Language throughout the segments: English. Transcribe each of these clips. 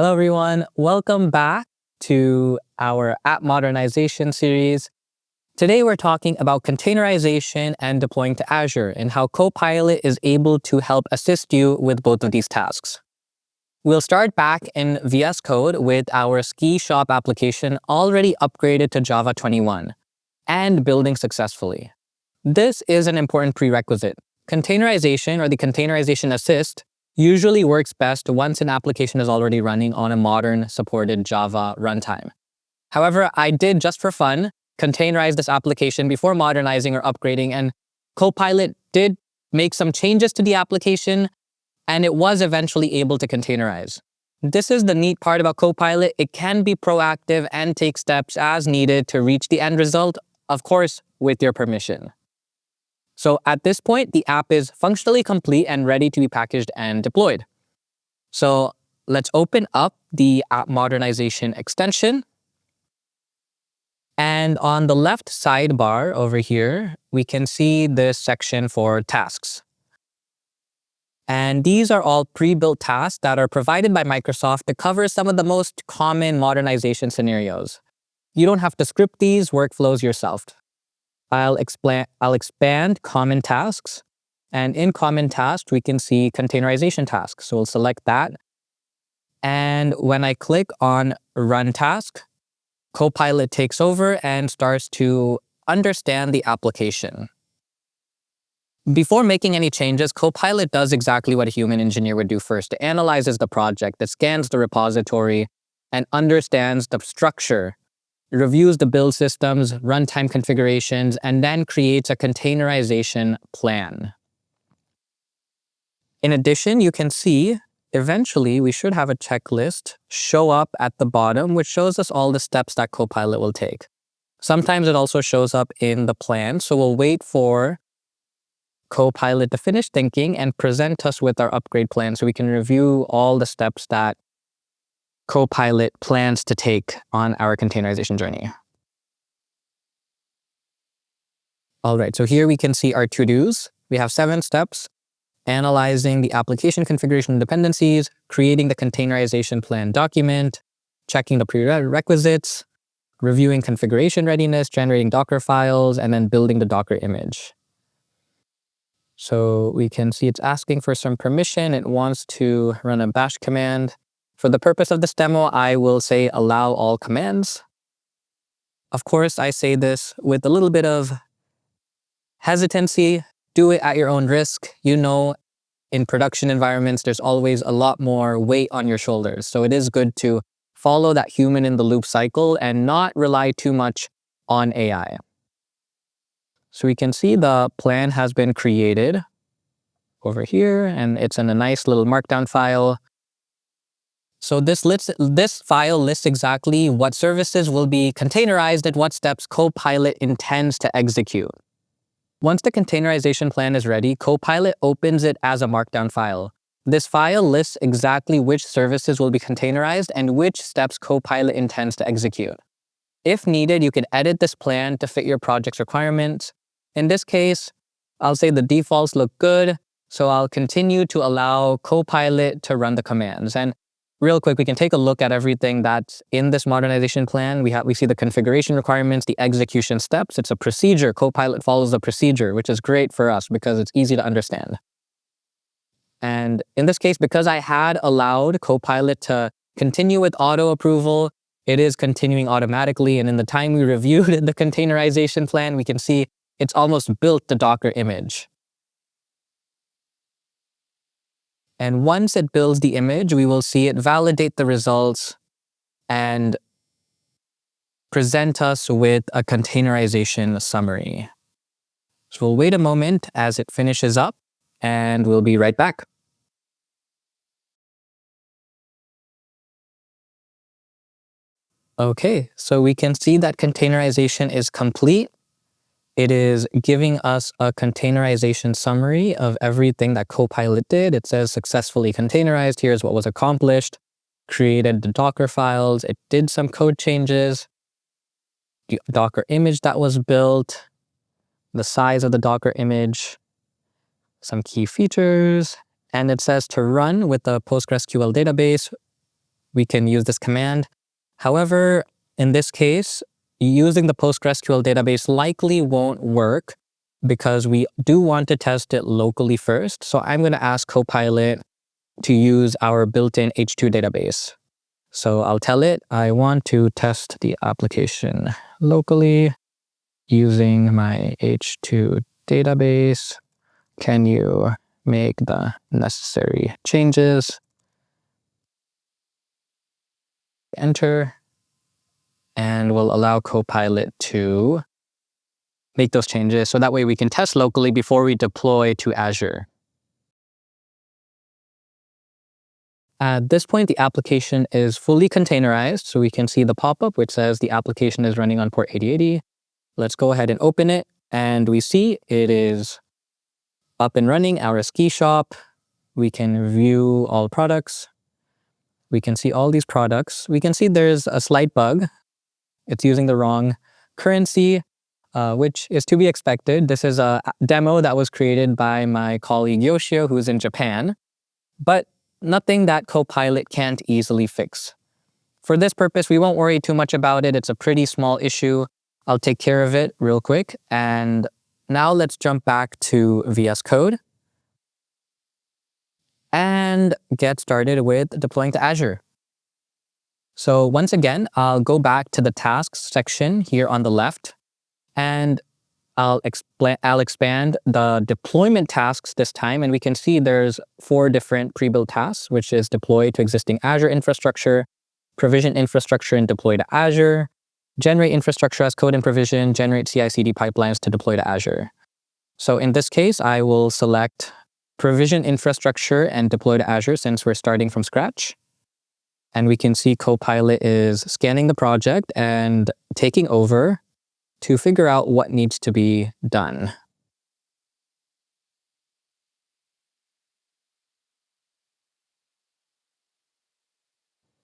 Hello, everyone. Welcome back to our app modernization series. Today, we're talking about containerization and deploying to Azure and how Copilot is able to help assist you with both of these tasks. We'll start back in VS Code with our ski shop application already upgraded to Java 21 and building successfully. This is an important prerequisite. Containerization, or the containerization assist, usually works best once an application is already running on a modern supported Java runtime. However, I did, just for fun, containerize this application before modernizing or upgrading, and Copilot did make some changes to the application, and it was eventually able to containerize. This is the neat part about Copilot. It can be proactive and take steps as needed to reach the end result, of course, with your permission. So at this point, the app is functionally complete and ready to be packaged and deployed. So let's open up the app modernization extension. And on the left sidebar over here, we can see this section for tasks. And these are all pre-built tasks that are provided by Microsoft to cover some of the most common modernization scenarios. You don't have to script these workflows yourself. I'll expand common tasks, and in common tasks, we can see containerization tasks. So we'll select that. And when I click on run task, Copilot takes over and starts to understand the application. Before making any changes, Copilot does exactly what a human engineer would do first. It analyzes the project, it scans the repository, and understands the structure. It reviews the build systems, runtime configurations, and then creates a containerization plan. In addition, you can see, eventually, we should have a checklist show up at the bottom, which shows us all the steps that Copilot will take. Sometimes it also shows up in the plan, so we'll wait for Copilot to finish thinking and present us with our upgrade plan so we can review all the steps that Copilot plans to take on our containerization journey. All right, so here we can see our to-dos. We have 7 steps: analyzing the application configuration dependencies, creating the containerization plan document, checking the prerequisites, reviewing configuration readiness, generating Dockerfiles, and then building the Docker image. So we can see it's asking for some permission. It wants to run a bash command. For the purpose of this demo, I will say allow all commands. Of course, I say this with a little bit of hesitancy. Do it at your own risk. You know, in production environments, there's always a lot more weight on your shoulders. So it is good to follow that human in the loop cycle and not rely too much on AI. So we can see the plan has been created over here, and it's in a nice little markdown file. So this file lists exactly what services will be containerized and what steps Copilot intends to execute. Once the containerization plan is ready, Copilot opens it as a markdown file. This file lists exactly which services will be containerized and which steps Copilot intends to execute. If needed, you can edit this plan to fit your project's requirements. In this case, I'll say the defaults look good, so I'll continue to allow Copilot to run the commands. And real quick, we can take a look at everything that's in this modernization plan. We see the configuration requirements, the execution steps. It's a procedure. Copilot follows the procedure, which is great for us because it's easy to understand. And in this case, because I had allowed Copilot to continue with auto approval, it is continuing automatically. And in the time we reviewed the containerization plan, we can see it's almost built the Docker image. And once it builds the image, we will see it validate the results and present us with a containerization summary. So we'll wait a moment as it finishes up, and we'll be right back. Okay, so we can see that containerization is complete. It is giving us a containerization summary of everything that Copilot did. It says successfully containerized. Here's what was accomplished. Created the Dockerfiles. It did some code changes. The Docker image that was built. The size of the Docker image. Some key features. And it says to run with the PostgreSQL database. we can use this command. However, in this case, using the PostgreSQL database likely won't work because we do want to test it locally first. So I'm going to ask Copilot to use our built-in H2 database. So I'll tell it I want to test the application locally using my H2 database. Can you make the necessary changes? Enter, and we'll allow Copilot to make those changes so that way we can test locally before we deploy to Azure. At this point, the application is fully containerized, so we can see the pop-up which says the application is running on port 8080. Let's go ahead and open it, and we see it is up and running, our ski shop. We can view all products. We can see all these products. We can see there's a slight bug. It's using the wrong currency, which is to be expected. This is a demo that was created by my colleague Yoshio, who's in Japan, but nothing that Copilot can't easily fix. For this purpose, we won't worry too much about it. It's a pretty small issue. I'll take care of it real quick. And now let's jump back to VS Code and get started with deploying to Azure. So once again, I'll go back to the tasks section here on the left, and I'll expand the deployment tasks this time, and we can see there's 4 different pre-built tasks, which is deploy to existing Azure infrastructure, provision infrastructure and deploy to Azure, generate infrastructure as code and provision, generate CI/CD pipelines to deploy to Azure. So in this case, I will select provision infrastructure and deploy to Azure since we're starting from scratch. And we can see Copilot is scanning the project and taking over to figure out what needs to be done.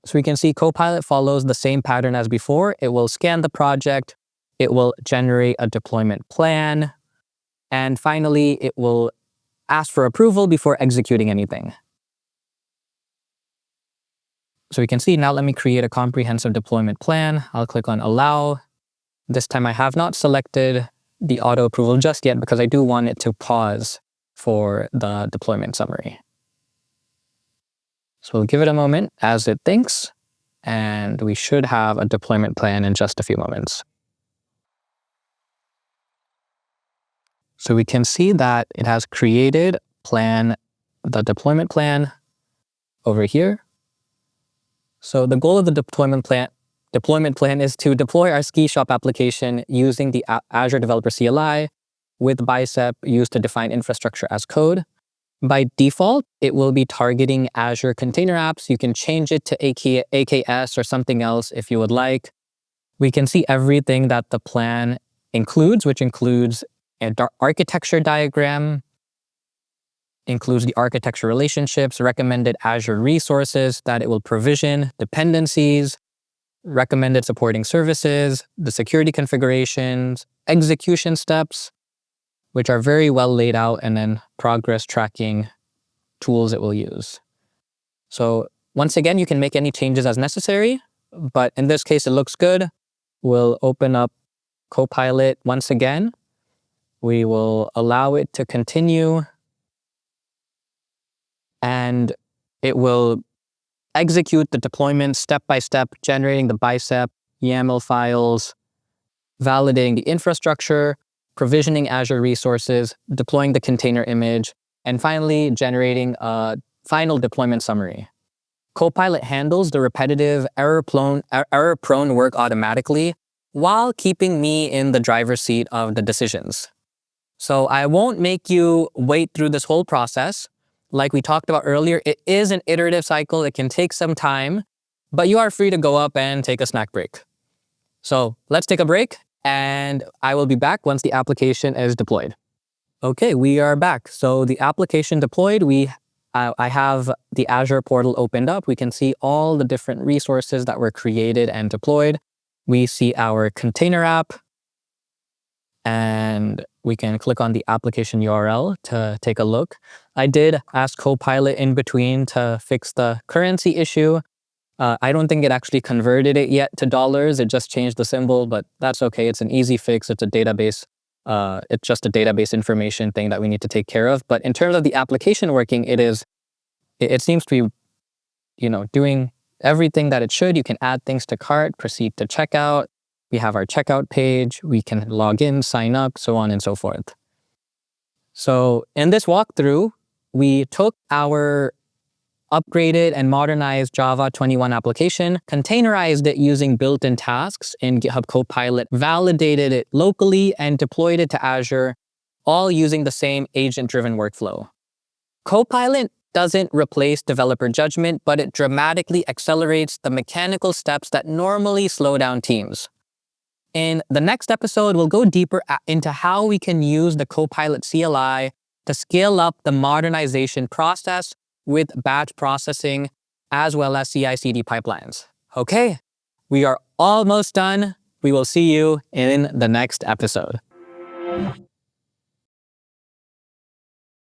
So we can see Copilot follows the same pattern as before. It will scan the project, it will generate a deployment plan, and finally, it will ask for approval before executing anything. So we can see now, let me create a comprehensive deployment plan. I'll click on Allow. This time I have not selected the auto approval just yet because I do want it to pause for the deployment summary. So we'll give it a moment as it thinks, and we should have a deployment plan in just a few moments. So we can see that it has created the deployment plan over here. So the goal of the deployment plan is to deploy our ski shop application using the Azure Developer CLI with Bicep used to define infrastructure as code. By default, it will be targeting Azure Container Apps. You can change it to AKS or something else if you would like. We can see everything that the plan includes, which includes an architecture diagram, includes the architecture relationships, recommended Azure resources that it will provision, dependencies, recommended supporting services, the security configurations, execution steps, which are very well laid out, and then progress tracking tools it will use. So once again, you can make any changes as necessary, but in this case, it looks good. We'll open up Copilot once again. We will allow it to continue, and it will execute the deployment step by step, generating the Bicep YAML files, validating the infrastructure, provisioning Azure resources, deploying the container image, and finally generating a final deployment summary. Copilot handles the repetitive, error-prone work automatically while keeping me in the driver's seat of the decisions. So I won't make you wait through this whole process. Like we talked about earlier, it is an iterative cycle. It can take some time, but you are free to go up and take a snack break. So let's take a break, and I will be back once the application is deployed. Okay, we are back. So the application deployed, I have the Azure portal opened up. We can see all the different resources that were created and deployed. We see our container app, and we can click on the application URL to take a look. I did ask Copilot in between to fix the currency issue, I don't think it actually converted it yet to dollars. It just changed the symbol, but that's okay. It's an easy fix. It's a database. It's just a database information thing that we need to take care of. But in terms of the application working, it seems to be, doing everything that it should. You can add things to cart, proceed to checkout. We have our checkout page. We can log in, sign up, so on and so forth. So in this walkthrough, we took our upgraded and modernized Java 21 application, containerized it using built-in tasks in GitHub Copilot, validated it locally, and deployed it to Azure, all using the same agent-driven workflow. Copilot doesn't replace developer judgment, but it dramatically accelerates the mechanical steps that normally slow down teams. In the next episode, we'll go deeper into how we can use the Copilot CLI to scale up the modernization process with batch processing, as well as CI/CD pipelines. Okay, we are almost done. We will see you in the next episode.